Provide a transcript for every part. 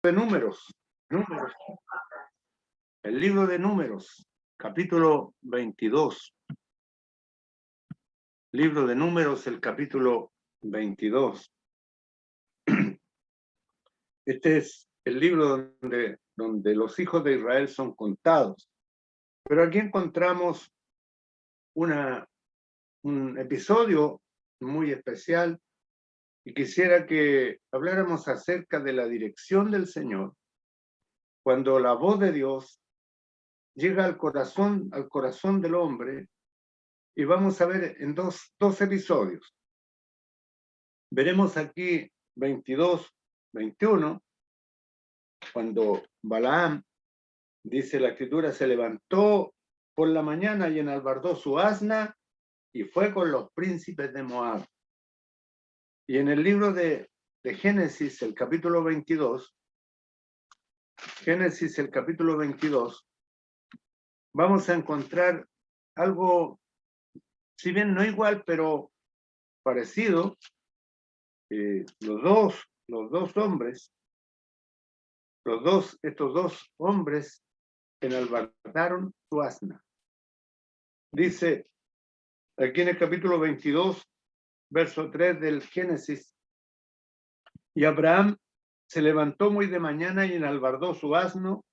de Números, el libro de Números, capítulo 22. Libro de Números, el capítulo 22. Este es el libro donde los hijos de Israel son contados. Pero aquí encontramos un episodio muy especial y quisiera que habláramos acerca de la dirección del Señor cuando la voz de Dios llega al corazón del hombre, y vamos a ver en dos episodios. Veremos aquí 22, 21, cuando Balaam, dice la escritura, se levantó por la mañana y enalbardó su asna y fue con los príncipes de Moab. Y en el libro de Génesis, el capítulo 22, vamos a encontrar algo, si bien no igual, pero parecido. Estos dos hombres enalbardaron su asna. Dice aquí en el capítulo 22, verso 3 del Génesis: y Abraham se levantó muy de mañana y enalbardó su asno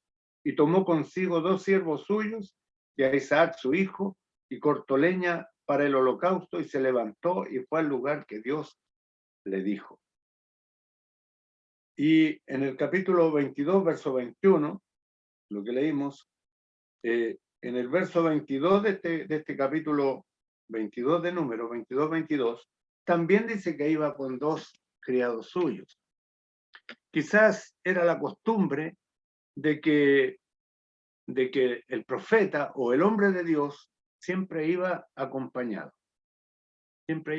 y tomó consigo 2 siervos suyos y a Isaac su hijo, y cortó leña para el holocausto, y se levantó y fue al lugar que Dios le dijo. Y en el capítulo 22, verso 21, lo que leímos, en el verso 22 de este capítulo 22 de Números, 22, también dice que iba con 2 criados suyos. Quizás era la costumbre de que el profeta o el hombre de Dios siempre iba acompañado. Siempre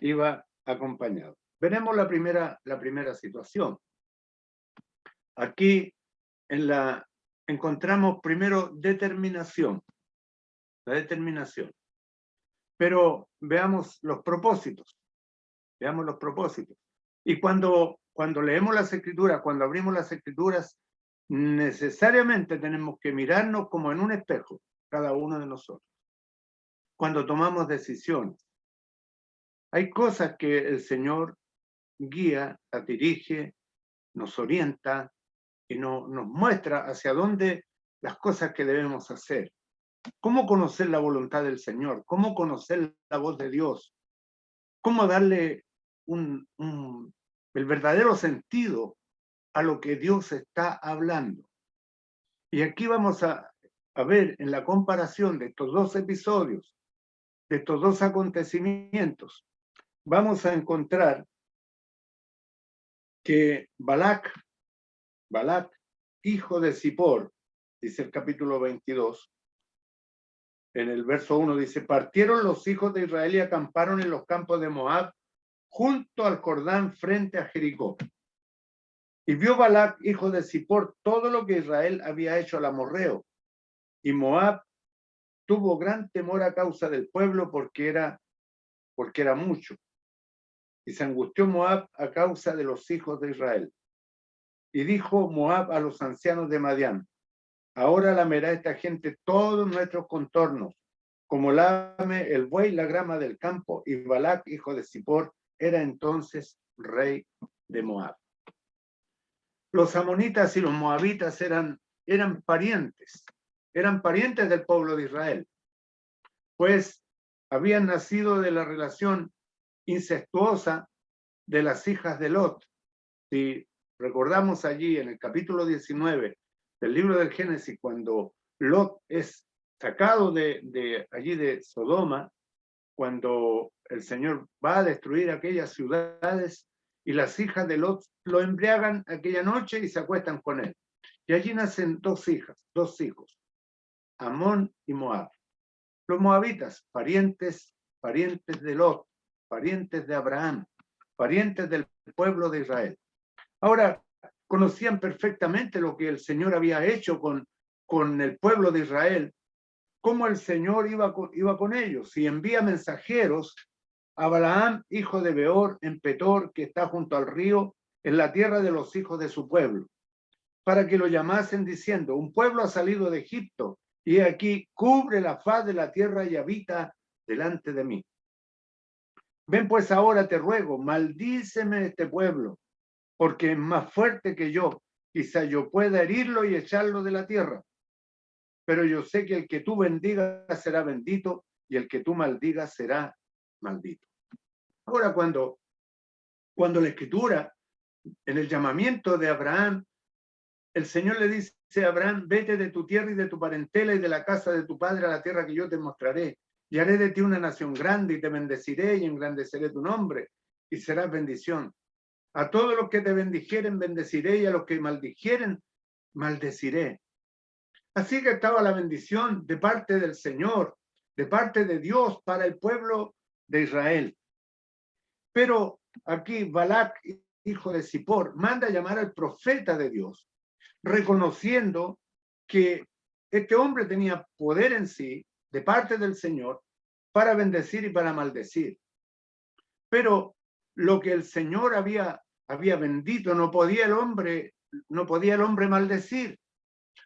iba acompañado. Veremos la primera situación. Aquí encontramos primero determinación. La determinación. Pero veamos los propósitos. Y cuando leemos las Escrituras, cuando abrimos las Escrituras, necesariamente tenemos que mirarnos como en un espejo, cada uno de nosotros. Cuando tomamos decisiones, hay cosas que el Señor guía, las dirige, nos orienta y nos muestra hacia dónde las cosas que debemos hacer. ¿Cómo conocer la voluntad del Señor? ¿Cómo conocer la voz de Dios? ¿Cómo darle el verdadero sentido a lo que Dios está hablando? Y aquí vamos a ver en la comparación de estos 2 episodios, de estos 2 acontecimientos, vamos a encontrar que Balac, hijo de Zippor, dice el capítulo 22, en el verso 1 dice: partieron los hijos de Israel y acamparon en los campos de Moab, junto al Jordán, frente a Jericó. Y vio Balac, hijo de Zippor, todo lo que Israel había hecho al amorreo. Y Moab tuvo gran temor a causa del pueblo, porque era mucho. Y se angustió Moab a causa de los hijos de Israel. Y dijo Moab a los ancianos de Madián: ahora lamerá esta gente todos nuestros contornos, como lame el buey la grama del campo. Y Balac, hijo de Zippor, era entonces rey de Moab. Los amonitas y los moabitas eran parientes del pueblo de Israel, pues habían nacido de la relación incestuosa de las hijas de Lot. Si recordamos allí en el capítulo 19 del libro del Génesis, cuando Lot es sacado de allí de Sodoma, cuando el Señor va a destruir aquellas ciudades, y las hijas de Lot lo embriagan aquella noche y se acuestan con él. Y allí nacen 2 hijos, Amón y Moab. Los moabitas, parientes de Lot, parientes de Abraham, parientes del pueblo de Israel. Ahora, conocían perfectamente lo que el Señor había hecho con el pueblo de Israel, cómo el Señor iba con ellos, y envía mensajeros a Balaam, hijo de Beor, en Petor, que está junto al río, en la tierra de los hijos de su pueblo, para que lo llamasen diciendo, un pueblo ha salido de Egipto, y aquí cubre la faz de la tierra y habita delante de mí. Ven pues ahora, te ruego, maldíceme este pueblo, porque es más fuerte que yo. Quizá yo pueda herirlo y echarlo de la tierra. Pero yo sé que el que tú bendigas será bendito y el que tú maldigas será maldito. Ahora, cuando la Escritura, en el llamamiento de Abraham, el Señor le dice a Abraham, vete de tu tierra y de tu parentela y de la casa de tu padre a la tierra que yo te mostraré. Y haré de ti una nación grande y te bendeciré y engrandeceré tu nombre y serás bendición. A todos los que te bendijeren, bendeciré, y a los que maldijeren, maldeciré. Así que estaba la bendición de parte del Señor, de parte de Dios para el pueblo de Israel. Pero aquí Balac, hijo de Zippor, manda a llamar al profeta de Dios, reconociendo que este hombre tenía poder en sí, de parte del Señor, para bendecir y para maldecir. Pero lo que el Señor había bendito, no podía el hombre maldecir,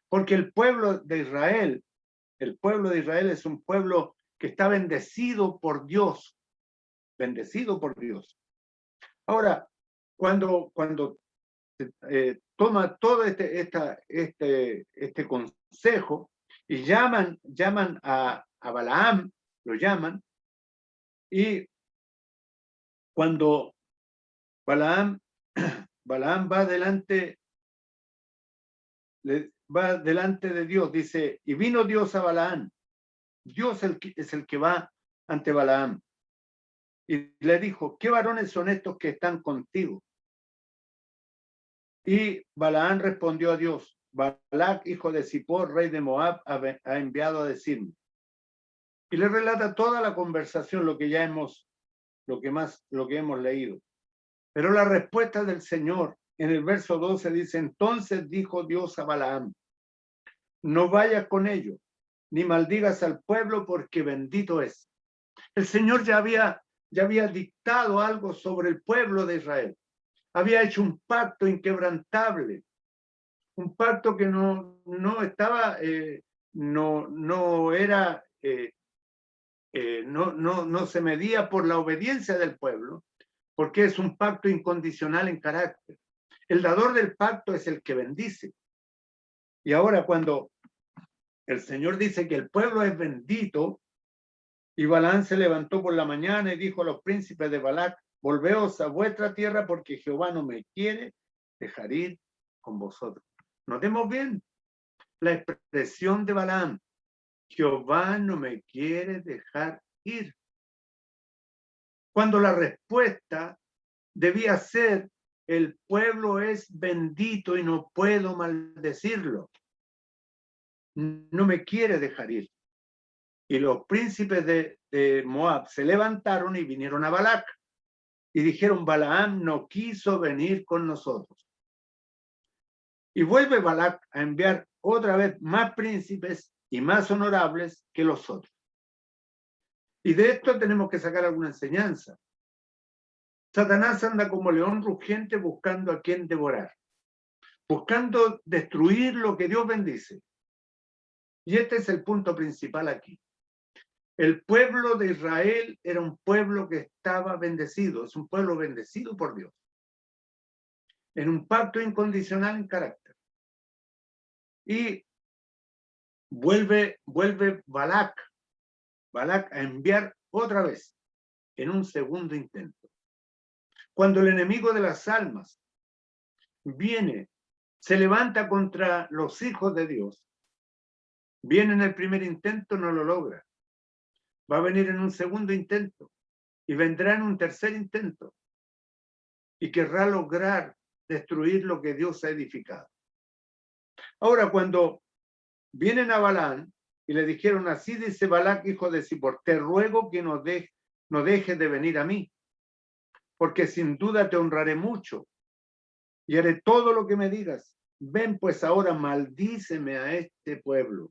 porque el pueblo de Israel es un pueblo que está bendecido por Dios, bendecido por Dios. Ahora, cuando toma todo este consejo y llaman a Balaam, lo llaman, y cuando Balaam va delante de Dios, dice, y vino Dios a Balaam. Dios es el que va ante Balaam. Y le dijo, ¿qué varones son estos que están contigo? Y Balaam respondió a Dios, Balac, hijo de Zippor, rey de Moab, ha enviado a decirme. Y le relata toda la conversación, lo que hemos leído. Pero la respuesta del Señor en el verso 12 dice, entonces dijo Dios a Balaam, no vayas con ellos, ni maldigas al pueblo, porque bendito es. El Señor ya había dictado algo sobre el pueblo de Israel. Había hecho un pacto inquebrantable, un pacto que no estaba, no era, no se medía por la obediencia del pueblo, porque es un pacto incondicional en carácter. El dador del pacto es el que bendice. Y ahora cuando el Señor dice que el pueblo es bendito, y Balaam se levantó por la mañana y dijo a los príncipes de Balac, volveos a vuestra tierra porque Jehová no me quiere dejar ir con vosotros. Notemos bien la expresión de Balaam. Jehová no me quiere dejar ir. Cuando la respuesta debía ser, el pueblo es bendito y no puedo maldecirlo. No me quiere dejar ir. Y los príncipes de Moab se levantaron y vinieron a Balac y dijeron, Balaam no quiso venir con nosotros. Y vuelve Balac a enviar otra vez más príncipes y más honorables que los otros. Y de esto tenemos que sacar alguna enseñanza. Satanás anda como león rugiente buscando a quien devorar, buscando destruir lo que Dios bendice. Y este es el punto principal aquí. El pueblo de Israel era un pueblo que estaba bendecido, es un pueblo bendecido por Dios, en un pacto incondicional en carácter. Y vuelve Balac a enviar otra vez, en un segundo intento. Cuando el enemigo de las almas viene, se levanta contra los hijos de Dios, viene en el primer intento, no lo logra. Va a venir en un segundo intento y vendrá en un tercer intento y querrá lograr destruir lo que Dios ha edificado. Ahora, cuando vienen a Balaam y le dijeron, así dice Balac, hijo de Zippor, te ruego que no dejes de venir a mí, porque sin duda te honraré mucho y haré todo lo que me digas. Ven pues ahora, maldíceme a este pueblo.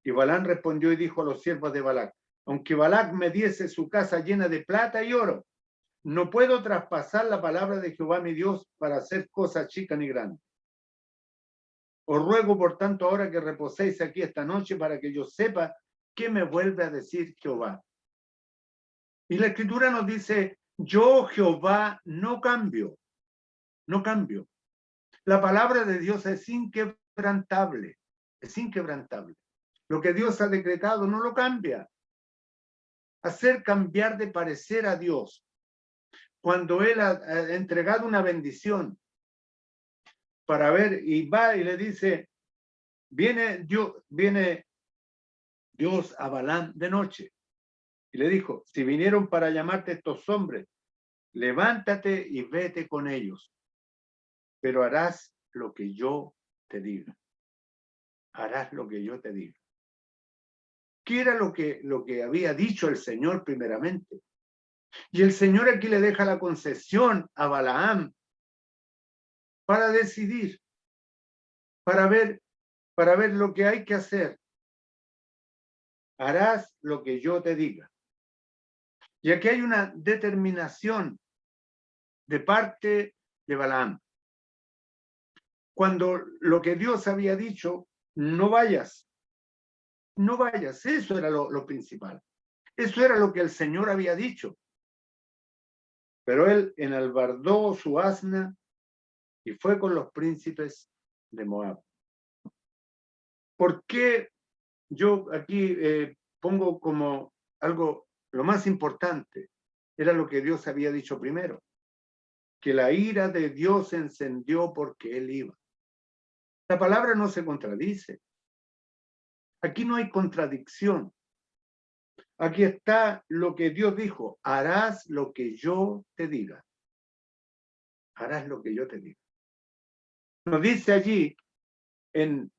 Y Balaam respondió y dijo a los siervos de Balac, aunque Balac me diese su casa llena de plata y oro, no puedo traspasar la palabra de Jehová mi Dios para hacer cosa chica ni grande. Os ruego, por tanto, ahora que reposéis aquí esta noche para que yo sepa qué me vuelve a decir Jehová. Y la Escritura nos dice, yo Jehová no cambio, no cambio. La palabra de Dios es inquebrantable, es inquebrantable. Lo que Dios ha decretado no lo cambia. Hacer cambiar de parecer a Dios cuando Él ha entregado una bendición para ver, y va y le dice, viene Dios a Balaam de noche y le dijo, si vinieron para llamarte estos hombres, levántate y vete con ellos, pero harás lo que yo te diga. Harás lo que yo te diga. ¿Qué era lo que había dicho el Señor primeramente? Y el Señor aquí le deja la concesión a Balaam para decidir, para ver lo que hay que hacer. Harás lo que yo te diga. Y aquí hay una determinación de parte de Balaam. Cuando lo que Dios había dicho, no vayas, no vayas, eso era lo principal. Eso era lo que el Señor había dicho. Pero él enalbardó su asna y fue con los príncipes de Moab. ¿Por qué yo aquí pongo como algo, lo más importante, era lo que Dios había dicho primero? Que la ira de Dios se encendió porque él iba. La palabra no se contradice. Aquí no hay contradicción. Aquí está lo que Dios dijo, harás lo que yo te diga. Harás lo que yo te diga. Nos dice allí en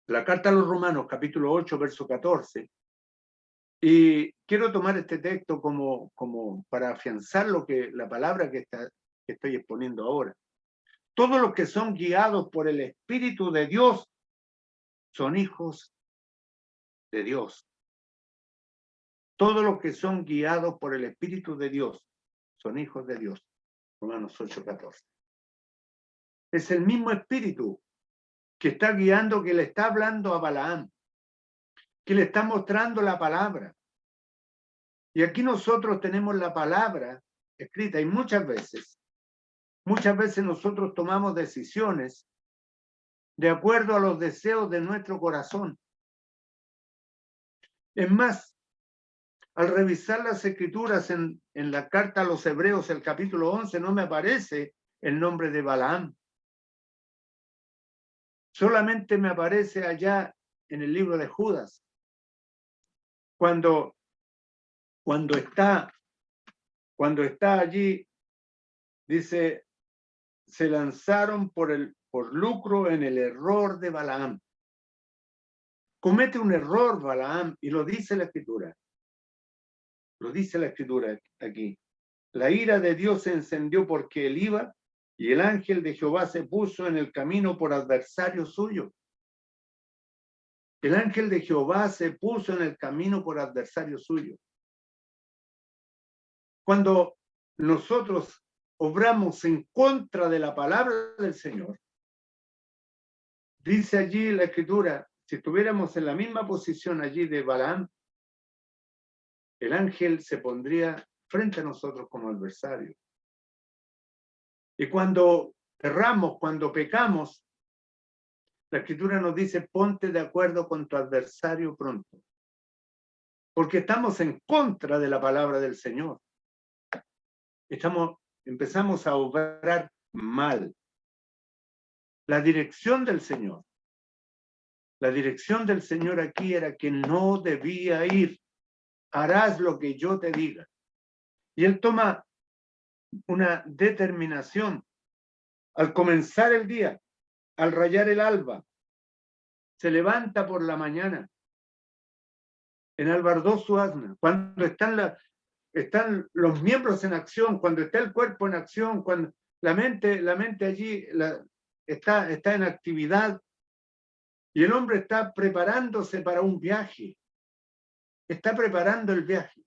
la carta a los Romanos, capítulo 8, verso 14, y quiero tomar este texto como para afianzar la palabra que estoy exponiendo ahora. Todos los que son guiados por el Espíritu de Dios son hijos de Dios. Todos los que son guiados por el Espíritu de Dios son hijos de Dios. Romanos 8, 14. Es el mismo Espíritu que está guiando, que le está hablando a Balaam, que le está mostrando la palabra. Y aquí nosotros tenemos la palabra escrita y muchas veces nosotros tomamos decisiones de acuerdo a los deseos de nuestro corazón. Es más, al revisar las escrituras en la carta a los Hebreos, el capítulo 11, no me aparece el nombre de Balaam. Solamente me aparece allá en el libro de Judas, cuando está allí, dice, se lanzaron por lucro en el error de Balaam. Comete un error Balaam y lo dice la Escritura. Lo dice la Escritura aquí. La ira de Dios se encendió porque él iba y el ángel de Jehová se puso en el camino por adversario suyo. El ángel de Jehová se puso en el camino por adversario suyo. Cuando nosotros obramos en contra de la palabra del Señor, dice allí la Escritura, si estuviéramos en la misma posición allí de Balaam, el ángel se pondría frente a nosotros como adversario. Y cuando erramos, cuando pecamos, la Escritura nos dice, ponte de acuerdo con tu adversario pronto. Porque estamos en contra de la palabra del Señor. Empezamos a obrar mal. La dirección del Señor aquí era que no debía ir. Harás lo que yo te diga. Y él toma una determinación. Al comenzar el día, al rayar el alba, se levanta por la mañana, enalbardó su asna. Cuando están los miembros en acción, cuando está el cuerpo en acción, cuando la mente allí está en actividad, y el hombre está preparándose para un viaje, está preparando el viaje.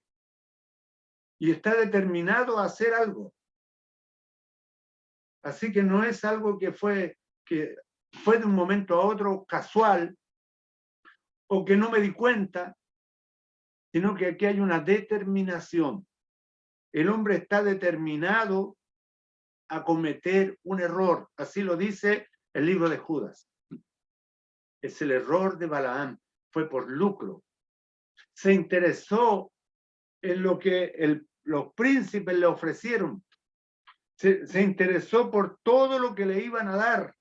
y está determinado a hacer algo. Así que no es algo que fue de un momento a otro casual o que no me di cuenta, sino que aquí hay una determinación. El hombre está determinado a cometer un error. Así lo dice el libro de Judas. Es el error de Balaam. Fue por lucro. Se interesó en lo que los príncipes le ofrecieron. Se interesó por todo lo que le iban a dar.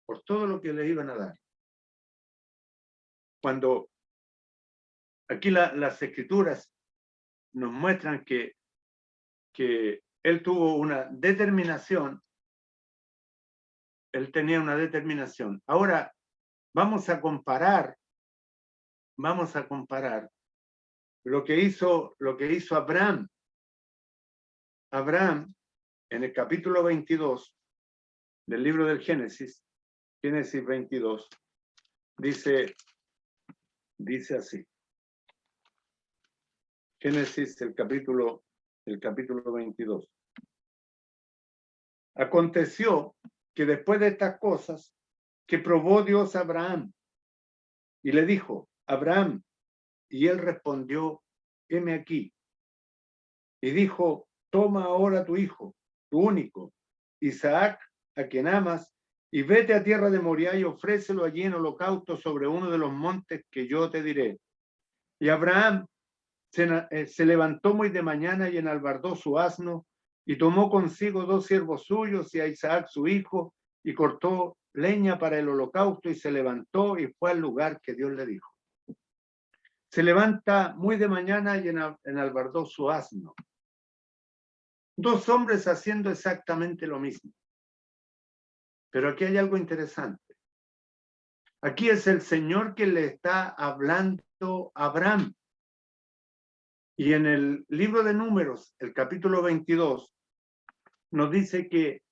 Por todo lo que le iban a dar. Cuando aquí las escrituras nos muestran que él tuvo una determinación, él tenía una determinación. Ahora vamos a comparar lo que hizo Abraham. Abraham, en el capítulo 22 del libro del Génesis 22, dice así. Génesis, el capítulo 22. Aconteció que después de estas cosas, que probó Dios a Abraham y le dijo, Abraham, y él respondió, heme aquí. Y dijo, toma ahora tu hijo, tu único, Isaac, a quien amas, y vete a tierra de Moriah y ofrécelo allí en holocausto sobre uno de los montes que yo te diré. Y Abraham se levantó muy de mañana y enalbardó su asno, y tomó consigo 2 siervos suyos y a Isaac su hijo, y cortó leña para el holocausto, y se levantó y fue al lugar que Dios le dijo. Se levanta muy de mañana y enalbardó su asno. 2 hombres haciendo exactamente lo mismo. Pero aquí hay algo interesante. Aquí es el Señor que le está hablando a Abraham. Y en el libro de Números, el capítulo 22, nos dice que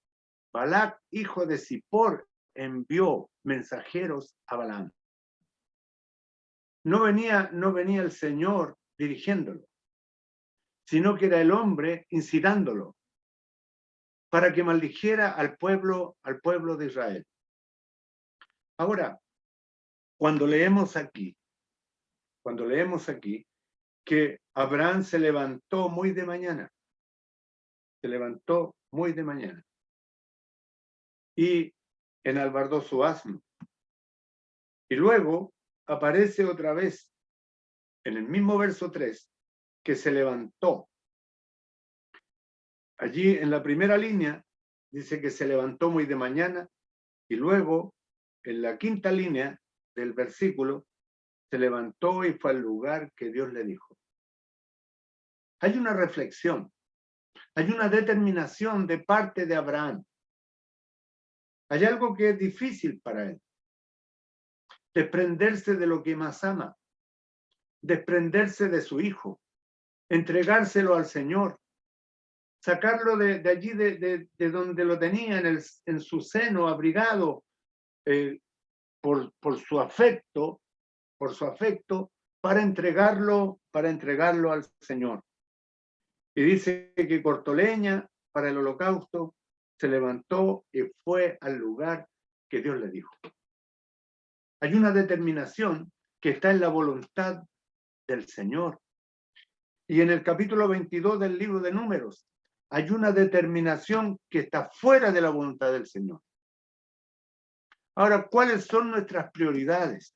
Balac, hijo de Zippor, envió mensajeros a Balaam. No venía el Señor dirigiéndolo, sino que era el hombre incitándolo para que maldijera al pueblo de Israel. Ahora, cuando leemos aquí que Abraham se levantó muy de mañana, y enalbardó su asno. Y luego aparece otra vez en el mismo verso 3 que se levantó. Allí en la primera línea dice que se levantó muy de mañana, y luego en la quinta línea del versículo se levantó y fue al lugar que Dios le dijo. Hay una reflexión, hay una determinación de parte de Abraham. Hay algo que es difícil para él: desprenderse de lo que más ama, desprenderse de su hijo, entregárselo al Señor, sacarlo de allí, de donde lo tenía, en su seno, abrigado por su afecto, para entregarlo al Señor. Y dice que cortó leña para el holocausto, se levantó y fue al lugar que Dios le dijo. Hay una determinación que está en la voluntad del Señor. Y en el capítulo 22 del libro de Números hay una determinación que está fuera de la voluntad del Señor. Ahora, ¿cuáles son nuestras prioridades?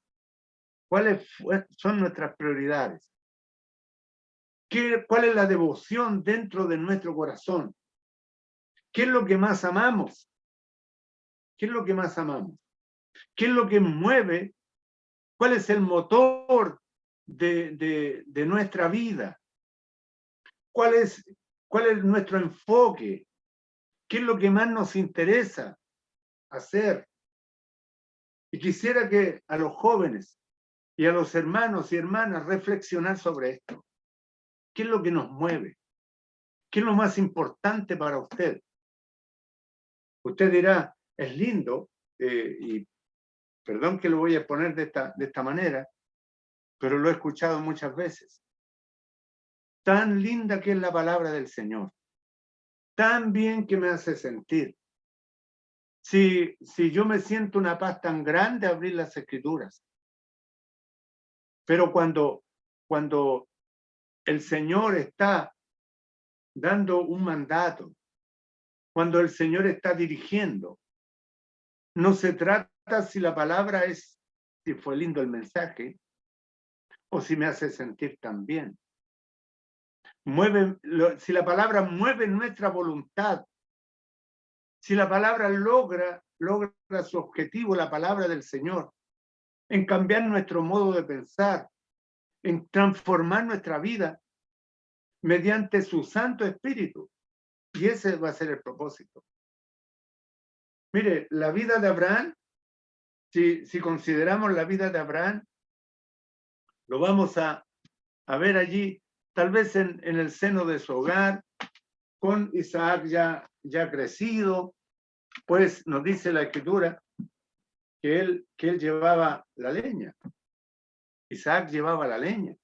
¿Cuáles son nuestras prioridades? ¿Cuál es la devoción dentro de nuestro corazón? ¿Qué es lo que más amamos? ¿Qué es lo que más amamos? ¿Qué es lo que mueve? ¿Cuál es el motor de nuestra vida? ¿Cuál es nuestro enfoque? ¿Qué es lo que más nos interesa hacer? Y quisiera que a los jóvenes y a los hermanos y hermanas reflexionar sobre esto. ¿Qué es lo que nos mueve? ¿Qué es lo más importante para usted? Usted dirá, es lindo, y perdón que lo voy a poner de esta manera, pero lo he escuchado muchas veces. tan linda que es la palabra del Señor, tan bien que me hace sentir. Si yo me siento una paz tan grande abrir las Escrituras, pero cuando el Señor está dando un mandato, cuando el Señor está dirigiendo, no se trata si la palabra si fue lindo el mensaje, o si me hace sentir tan bien. Si la palabra mueve nuestra voluntad, si la palabra logra su objetivo, la palabra del Señor, en cambiar nuestro modo de pensar, en transformar nuestra vida mediante su Santo Espíritu. Y ese va a ser el propósito. Mire, la vida de Abraham, si consideramos la vida de Abraham, lo vamos a ver allí, tal vez en el seno de su hogar, con Isaac ya crecido, pues nos dice la Escritura que él llevaba la leña. Isaac llevaba la leña.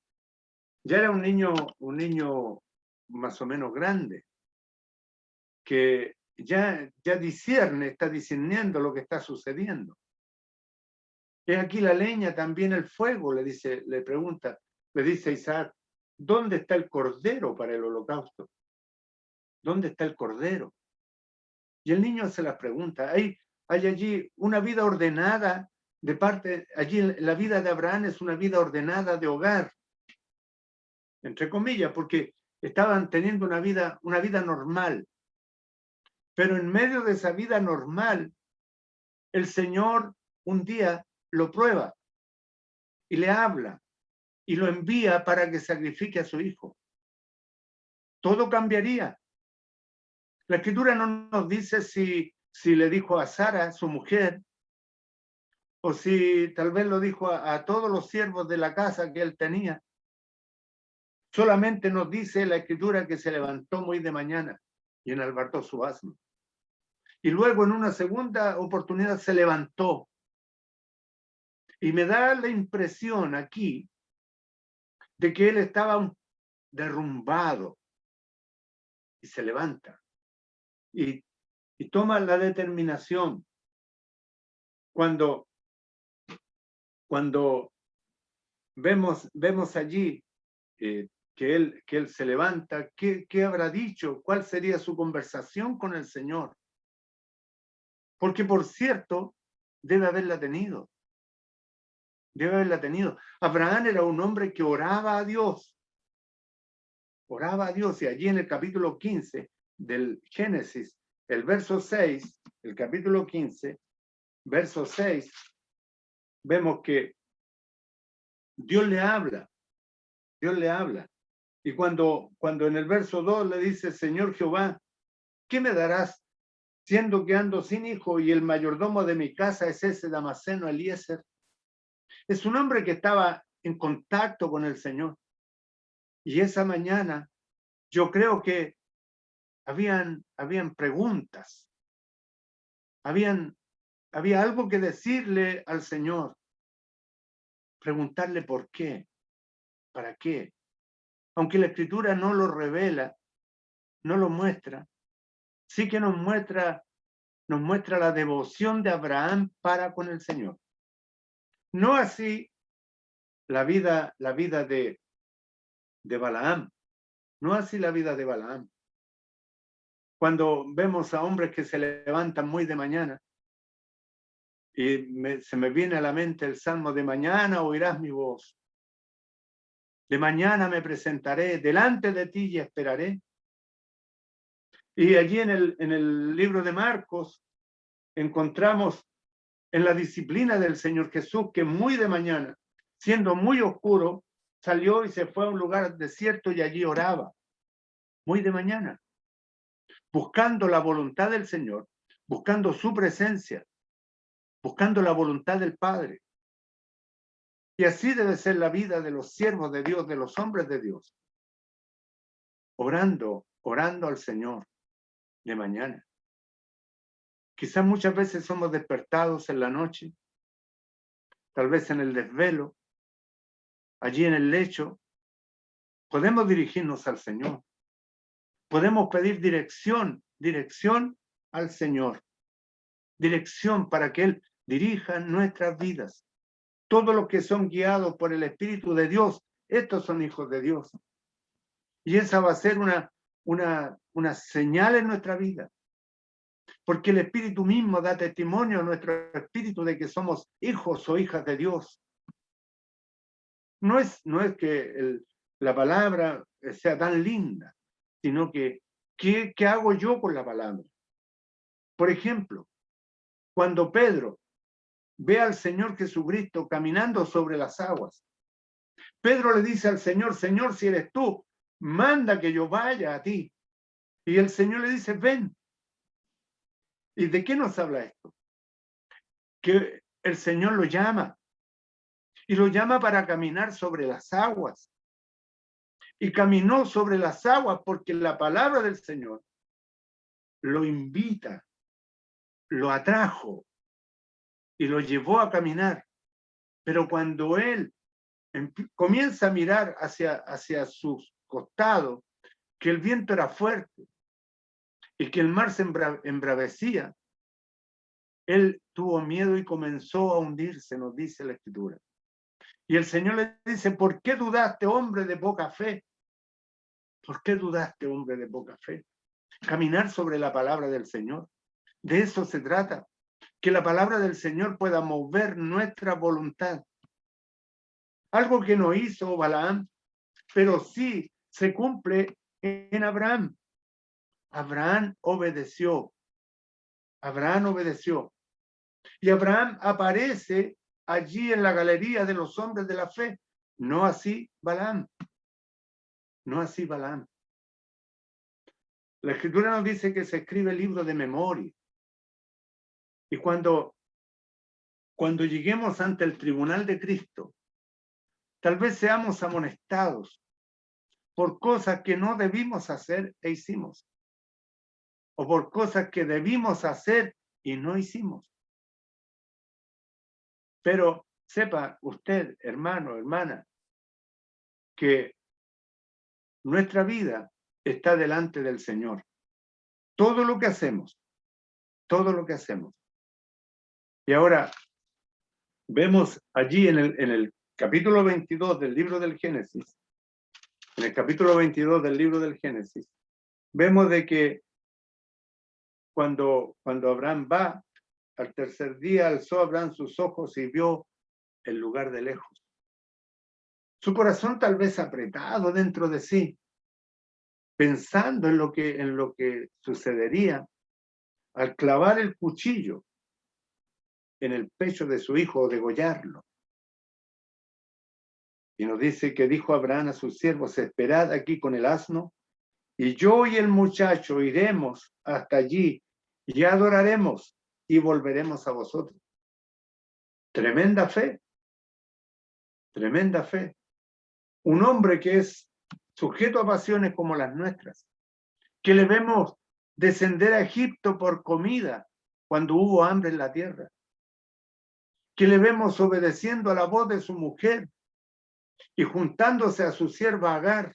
Ya era un niño más o menos grande, que ya discierne, está discerniendo lo que está sucediendo. Es aquí la leña, también el fuego, le dice Isaac, ¿dónde está el cordero para el holocausto? ¿Dónde está el cordero? Y el niño se las pregunta. Hay allí una vida ordenada de parte, allí la vida de Abraham es una vida ordenada de hogar, entre comillas, porque estaban teniendo una vida normal. Pero en medio de esa vida normal, el Señor un día lo prueba y le habla y lo envía para que sacrifique a su hijo. Todo cambiaría. La Escritura no nos dice si le dijo a Sara, su mujer, o si tal vez lo dijo a todos los siervos de la casa que él tenía. Solamente nos dice la Escritura que se levantó muy de mañana y enalbardó su asno. Y luego en una segunda oportunidad se levantó. Y me da la impresión aquí de que él estaba derrumbado y se levanta y toma la determinación. Cuando vemos allí que él se levanta, ¿qué habrá dicho? ¿Cuál sería su conversación con el Señor? Porque, por cierto, debe haberla tenido. Debe haberla tenido. Abraham era un hombre que oraba a Dios. Oraba a Dios. Y allí en el capítulo 15 del Génesis, el verso 6, el capítulo 15, verso 6, vemos que Dios le habla. Dios le habla. Y cuando en el verso 2 le dice, Señor Jehová, ¿qué me darás siendo que ando sin hijo y el mayordomo de mi casa es ese Damaseno Eliezer? Es un hombre que estaba en contacto con el Señor. Y esa mañana yo creo que habían preguntas. Había algo que decirle al Señor. Preguntarle por qué, para qué. Aunque la Escritura no lo revela, no lo muestra, sí que nos muestra la devoción de Abraham para con el Señor. No así la vida de Balaam. No así la vida de Balaam. Cuando vemos a hombres que se levantan muy de mañana, y se me viene a la mente el salmo de mañana oirás mi voz. De mañana me presentaré delante de ti y esperaré. Y allí en el libro de Marcos encontramos en la disciplina del Señor Jesús que muy de mañana, siendo muy oscuro, salió y se fue a un lugar desierto y allí oraba. Muy de mañana. Buscando la voluntad del Señor, buscando su presencia, buscando la voluntad del Padre. Y así debe ser la vida de los siervos de Dios, de los hombres de Dios. Orando al Señor de mañana. Quizás muchas veces somos despertados en la noche, tal vez en el desvelo, allí en el lecho, Podemos dirigirnos al Señor. Podemos pedir dirección al Señor. Dirección para que Él dirija nuestras vidas. Todos los que son guiados por el Espíritu de Dios, estos son hijos de Dios. Y esa va a ser una señal en nuestra vida. Porque el Espíritu mismo da testimonio a nuestro espíritu de que somos hijos o hijas de Dios. No es que la palabra sea tan linda, sino que ¿qué hago yo con la palabra? Por ejemplo, cuando Pedro ve al Señor Jesucristo caminando sobre las aguas, Pedro le dice al Señor, Señor, si eres tú, manda que yo vaya a ti. Y el Señor le dice, ven. ¿Y de qué nos habla esto? Que el Señor lo llama. Y lo llama para caminar sobre las aguas. Y caminó sobre las aguas porque la palabra del Señor lo invita, lo atrajo y lo llevó a caminar. Pero cuando él comienza a mirar hacia sus costados, que el viento era fuerte y que el mar se embravecía, él tuvo miedo y comenzó a hundirse, nos dice la Escritura. Y el Señor le dice, ¿por qué dudaste, hombre de poca fe? ¿Por qué dudaste, hombre de poca fe? Caminar sobre la palabra del Señor. De eso se trata. Que la palabra del Señor pueda mover nuestra voluntad. Algo que no hizo Balaam, pero sí se cumple en Abraham. Abraham obedeció. Abraham obedeció. Y Abraham aparece allí en la galería de los hombres de la fe. No así Balaam. No así Balaam. La Escritura nos dice que se escribe el libro de memoria. Y cuando lleguemos ante el tribunal de Cristo, tal vez seamos amonestados por cosas que no debimos hacer e hicimos. O por cosas que debimos hacer y no hicimos. Pero sepa usted, hermano, hermana, que nuestra vida está delante del Señor. Todo lo que hacemos. Y ahora vemos allí en el capítulo 22 del libro del Génesis, vemos de que cuando Abraham va, al tercer día alzó Abraham sus ojos y vio el lugar de lejos. Su corazón tal vez apretado dentro de sí, pensando en lo que sucedería al clavar el cuchillo en el pecho de su hijo o degollarlo. Y nos dice que dijo Abraham a sus siervos, esperad aquí con el asno, y yo y el muchacho iremos hasta allí y adoraremos y volveremos a vosotros. Tremenda fe. Tremenda fe. Un hombre que es sujeto a pasiones como las nuestras, que le vemos descender a Egipto por comida cuando hubo hambre en la tierra, que le vemos obedeciendo a la voz de su mujer y juntándose a su sierva Agar.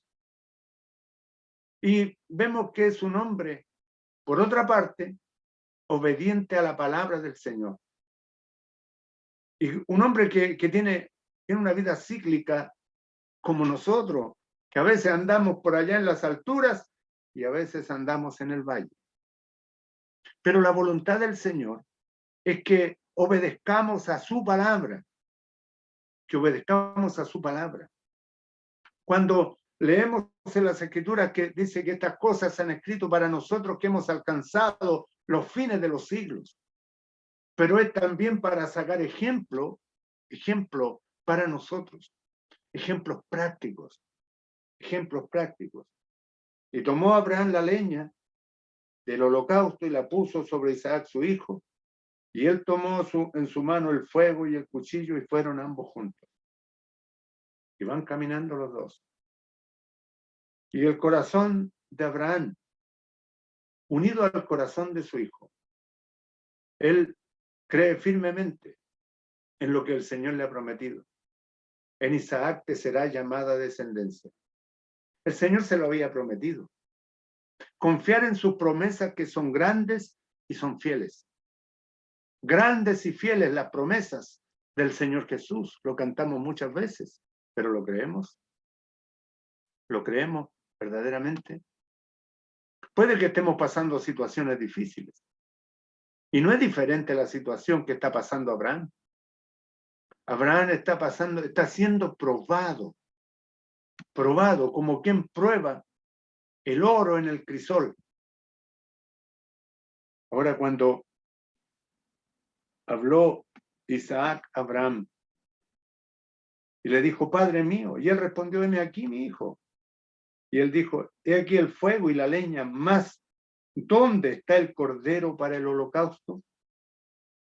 Y vemos que es un hombre, por otra parte, obediente a la palabra del Señor. Y un hombre que tiene una vida cíclica como nosotros, que a veces andamos por allá en las alturas y a veces andamos en el valle. Pero la voluntad del Señor es que obedezcamos a su palabra, Cuando leemos en las Escrituras que dice que estas cosas se han escrito para nosotros que hemos alcanzado los fines de los siglos, pero es también para sacar ejemplo para nosotros, ejemplos prácticos. Y tomó Abraham la leña del holocausto y la puso sobre Isaac su hijo, y él tomó en su mano el fuego y el cuchillo y fueron ambos juntos. Y van caminando los dos. Y el corazón de Abraham, unido al corazón de su hijo, él cree firmemente en lo que el Señor le ha prometido. En Isaac te será llamada descendencia. El Señor se lo había prometido. Confiar en sus promesas que son grandes y son fieles. Grandes y fieles las promesas del Señor Jesús. Lo cantamos muchas veces, pero ¿lo creemos? ¿Lo creemos verdaderamente? Puede que estemos pasando situaciones difíciles. Y no es diferente la situación que está pasando Abraham. Abraham está siendo probado como quien prueba el oro en el crisol. Ahora, cuando habló Isaac a Abraham y le dijo, Padre mío, y él respondió, heme aquí, mi hijo. Y él dijo, he aquí el fuego y la leña, mas ¿dónde está el cordero para el holocausto?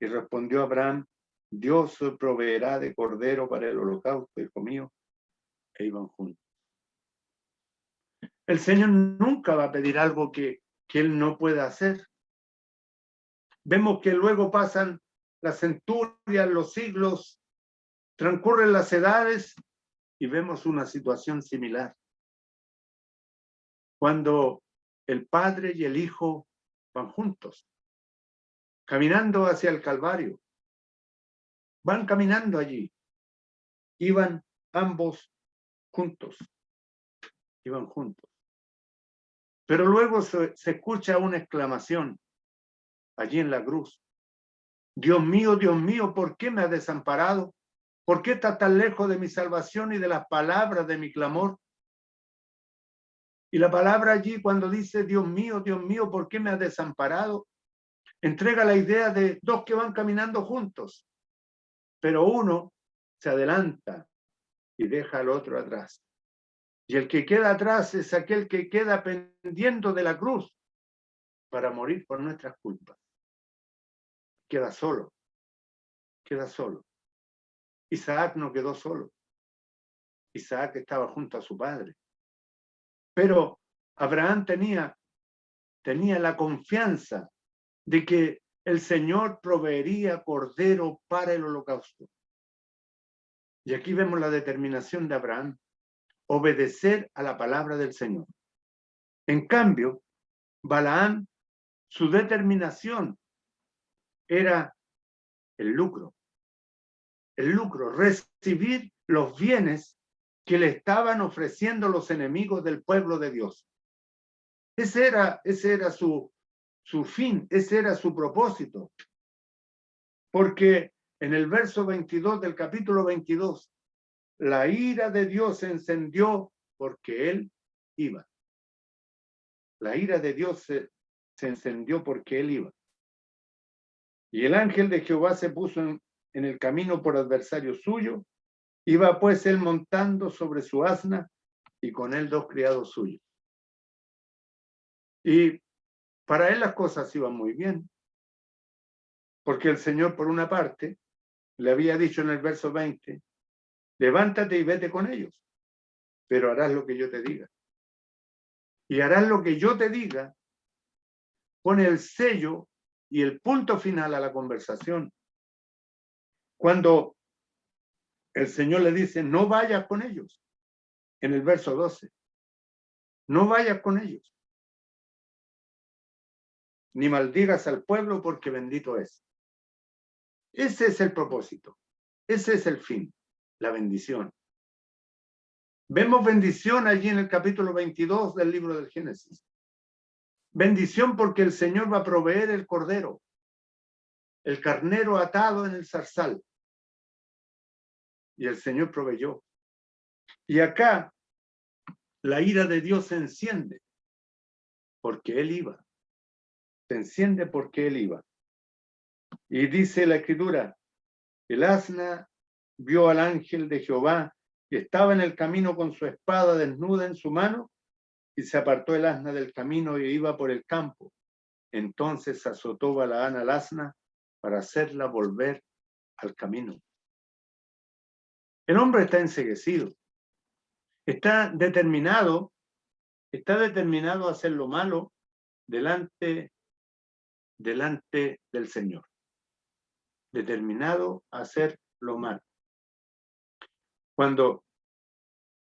Y respondió Abraham, Dios proveerá de cordero para el holocausto, hijo mío. E iban juntos. El Señor nunca va a pedir algo que Él no pueda hacer. Vemos que luego pasan las centurias, los siglos, transcurren las edades y vemos una situación similar. Cuando el Padre y el Hijo van juntos, caminando hacia el Calvario. Van caminando allí. Iban ambos juntos. Iban juntos. Pero luego se escucha una exclamación allí en la cruz. Dios mío, ¿por qué me has desamparado? ¿Por qué estás tan lejos de mi salvación y de las palabras de mi clamor? Y la palabra allí cuando dice, Dios mío, ¿por qué me has desamparado? Entrega la idea de dos que van caminando juntos, pero uno se adelanta y deja al otro atrás. Y el que queda atrás es aquel que queda pendiendo de la cruz para morir por nuestras culpas. Queda solo, queda solo. Isaac no quedó solo. Isaac estaba junto a su padre. Pero Abraham tenía la confianza de que el Señor proveería cordero para el holocausto. Y aquí vemos la determinación de Abraham, obedecer a la palabra del Señor. En cambio, Balaam, su determinación era el lucro, recibir los bienes que le estaban ofreciendo los enemigos del pueblo de Dios. Ese era su fin, ese era su propósito. Porque en el verso 22 del capítulo 22, la ira de Dios se encendió porque él iba. La ira de Dios se encendió porque él iba. Y el ángel de Jehová se puso en el camino por adversario suyo. Iba pues él montando sobre su asna y con él dos criados suyos. Y para él las cosas iban muy bien. Porque el Señor, por una parte, le había dicho en el verso 20, levántate y vete con ellos, pero harás lo que yo te diga. Y harás lo que yo te diga, pone el sello y el punto final a la conversación. Cuando el Señor le dice, no vayas con ellos, en el verso 12, no vayas con ellos, ni maldigas al pueblo porque bendito es. Ese es el propósito, ese es el fin, la bendición. Vemos bendición allí en el capítulo 22 del libro del Génesis. Bendición porque el Señor va a proveer el cordero, el carnero atado en el zarzal. Y el Señor proveyó. Y acá la ira de Dios se enciende porque Él iba. Se enciende porque Él iba. Y dice la Escritura, el asna vio al ángel de Jehová que estaba en el camino con su espada desnuda en su mano y se apartó el asna del camino y iba por el campo. Entonces azotó Balaam al asna para hacerla volver al camino. El hombre está enceguecido, está determinado a hacer lo malo delante del Señor. Determinado a hacer lo malo. Cuando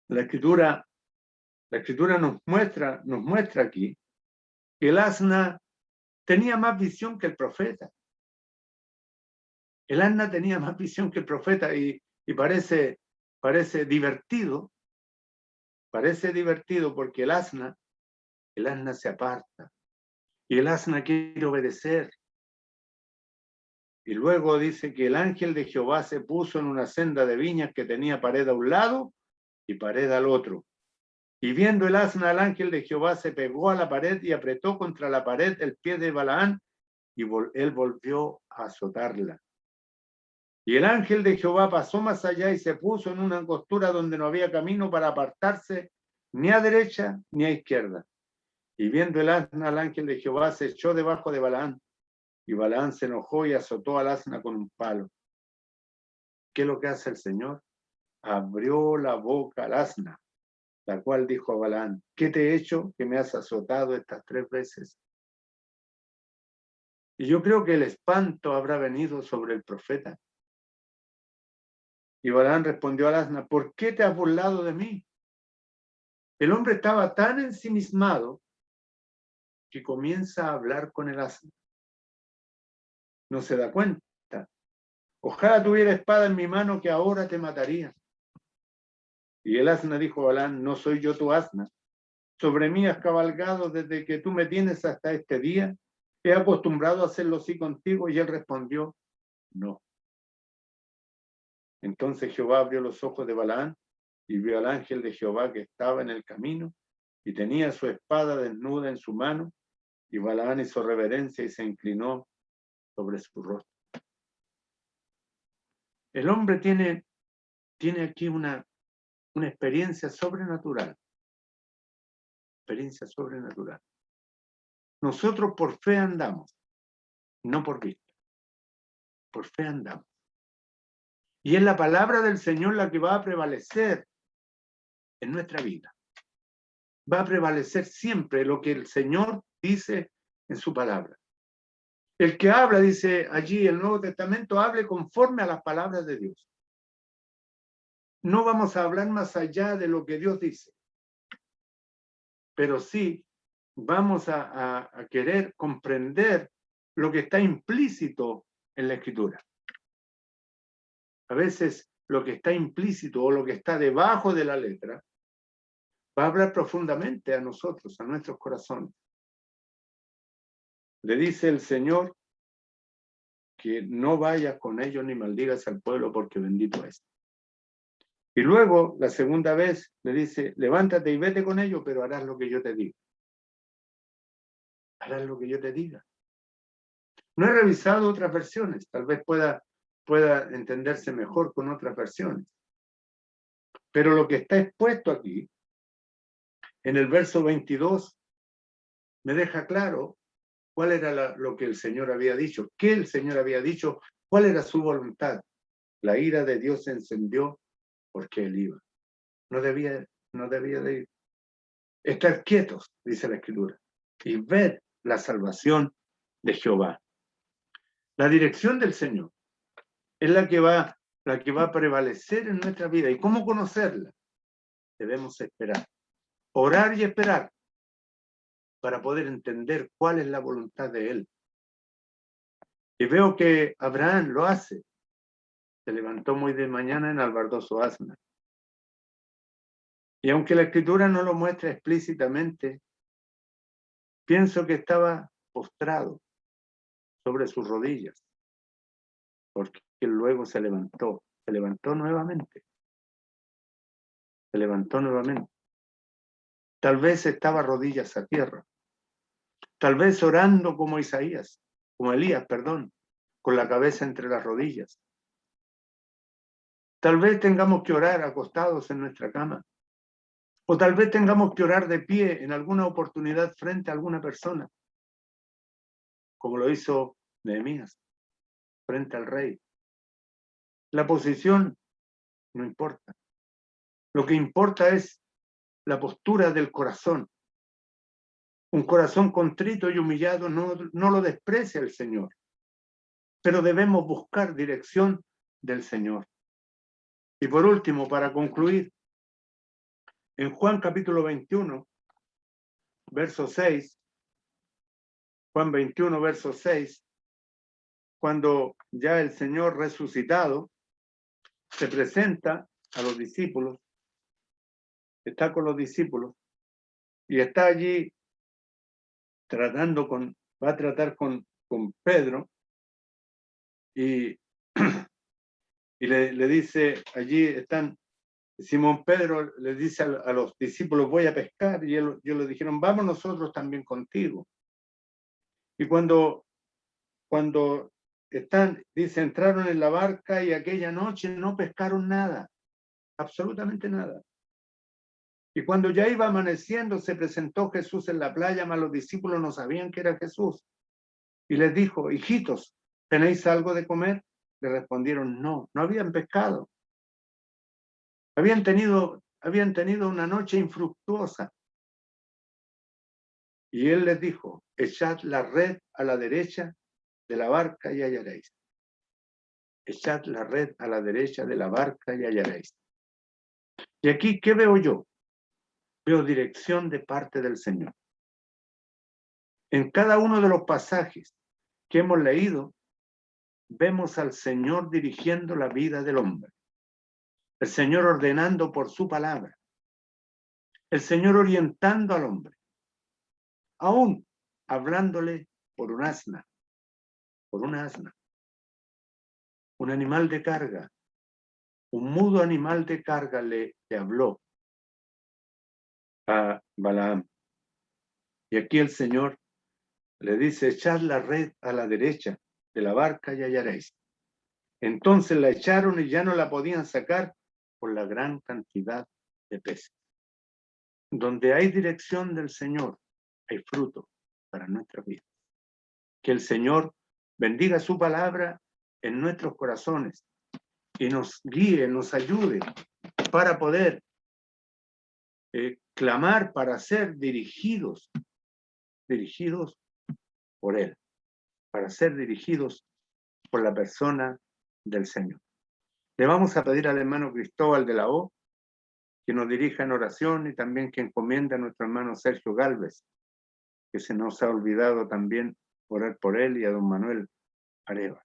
la Escritura La Escritura nos muestra aquí que el asna tenía más visión que el profeta. El asna tenía más visión que el profeta y parece divertido porque el asna se aparta y el asna quiere obedecer. Y luego dice que el ángel de Jehová se puso en una senda de viñas que tenía pared a un lado y pared al otro. Y viendo el asna al ángel de Jehová, se pegó a la pared y apretó contra la pared el pie de Balaán, y él volvió a azotarla. Y el ángel de Jehová pasó más allá y se puso en una angostura donde no había camino para apartarse ni a derecha ni a izquierda. Y viendo el asna al ángel de Jehová, se echó debajo de Balaán, y Balaán se enojó y azotó al asna con un palo. ¿Qué es lo que hace el Señor? Abrió la boca al asna, la cual dijo a Balaán: ¿qué te he hecho que me has azotado estas 3 veces? Y yo creo que el espanto habrá venido sobre el profeta. Y Balaán respondió al asna: ¿por qué te has burlado de mí? El hombre estaba tan ensimismado que comienza a hablar con el asna. No se da cuenta. Ojalá tuviera espada en mi mano, que ahora te mataría. Y el asna dijo a Balaán: ¿no soy yo tu asna? Sobre mí has cabalgado desde que tú me tienes hasta este día. He acostumbrado a hacerlo así contigo. Y él respondió: no. Entonces Jehová abrió los ojos de Balaán y vio al ángel de Jehová que estaba en el camino y tenía su espada desnuda en su mano. Y Balaán hizo reverencia y se inclinó sobre su rostro. El hombre tiene aquí una experiencia sobrenatural. Experiencia sobrenatural. Nosotros por fe andamos, no por vista. Por fe andamos. Y es la palabra del Señor la que va a prevalecer en nuestra vida. Va a prevalecer siempre lo que el Señor dice en su palabra. El que habla, dice allí el Nuevo Testamento, hable conforme a las palabras de Dios. No vamos a hablar más allá de lo que Dios dice, pero sí vamos a querer comprender lo que está implícito en la Escritura. A veces lo que está implícito o lo que está debajo de la letra va a hablar profundamente a nosotros, a nuestros corazones. Le dice el Señor que no vayas con ellos ni maldigas al pueblo, porque bendito es. Y luego, la segunda vez, le dice: levántate y vete con ellos, pero harás lo que yo te diga. Harás lo que yo te diga. No he revisado otras versiones, tal vez pueda entenderse mejor con otras versiones. Pero lo que está expuesto aquí, en el verso 22, me deja claro cuál era lo que el Señor había dicho, qué el Señor había dicho, cuál era su voluntad. La ira de Dios se encendió porque él iba. No debía de ir. Estar quietos, dice la Escritura, y ver la salvación de Jehová. La dirección del Señor es la que va a prevalecer en nuestra vida. ¿Y cómo conocerla? Debemos esperar. Orar y esperar para poder entender cuál es la voluntad de Él. Y veo que Abraham lo hace. Se levantó muy de mañana, enalbardó su asna. Y aunque la Escritura no lo muestra explícitamente, pienso que estaba postrado sobre sus rodillas, porque luego se levantó nuevamente. Se levantó nuevamente. Tal vez estaba rodillas a tierra. Tal vez orando como Elías, con la cabeza entre las rodillas. Tal vez tengamos que orar acostados en nuestra cama. O tal vez tengamos que orar de pie en alguna oportunidad frente a alguna persona, como lo hizo Nehemías, frente al rey. La posición no importa. Lo que importa es la postura del corazón. Un corazón contrito y humillado no lo desprecia el Señor, pero debemos buscar dirección del Señor. Y por último, para concluir, En Juan capítulo 21, verso 6, Juan 21, verso 6, cuando ya el Señor resucitado se presenta a los discípulos, está con los discípulos y está allí va a tratar con Pedro y, y le dice, allí están, Simón Pedro le dice a los discípulos, voy a pescar, y ellos le dijeron, vamos nosotros también contigo. Y cuando dice, entraron en la barca y aquella noche no pescaron nada, absolutamente nada. Y cuando ya iba amaneciendo, se presentó Jesús en la playa, mas los discípulos no sabían que era Jesús. Y les dijo, hijitos, ¿tenéis algo de comer? Le respondieron, no habían pescado. Habían tenido una noche infructuosa. Y él les dijo, echad la red a la derecha de la barca y hallaréis. Echad la red a la derecha de la barca y hallaréis. Y aquí, ¿qué veo yo? Veo dirección de parte del Señor. En cada uno de los pasajes que hemos leído, vemos al Señor dirigiendo la vida del hombre. El Señor ordenando por su palabra. El Señor orientando al hombre. Aún hablándole por un asna. Por una asna. Un animal de carga. Un mudo animal de carga le habló a Balaam. Y aquí el Señor le dice, echad la red a la derecha de la barca y hallaréis. Entonces la echaron y ya no la podían sacar por la gran cantidad de peces. Donde hay dirección del Señor, hay fruto para nuestra vida. Que el Señor bendiga su palabra en nuestros corazones y nos guíe, nos ayude para poder clamar, para ser dirigidos por Él, para ser dirigidos por la persona del Señor. Le vamos a pedir al hermano Cristóbal de la O que nos dirija en oración y también que encomienda a nuestro hermano Sergio Gálvez, que se nos ha olvidado también orar por él, y a don Manuel Areva.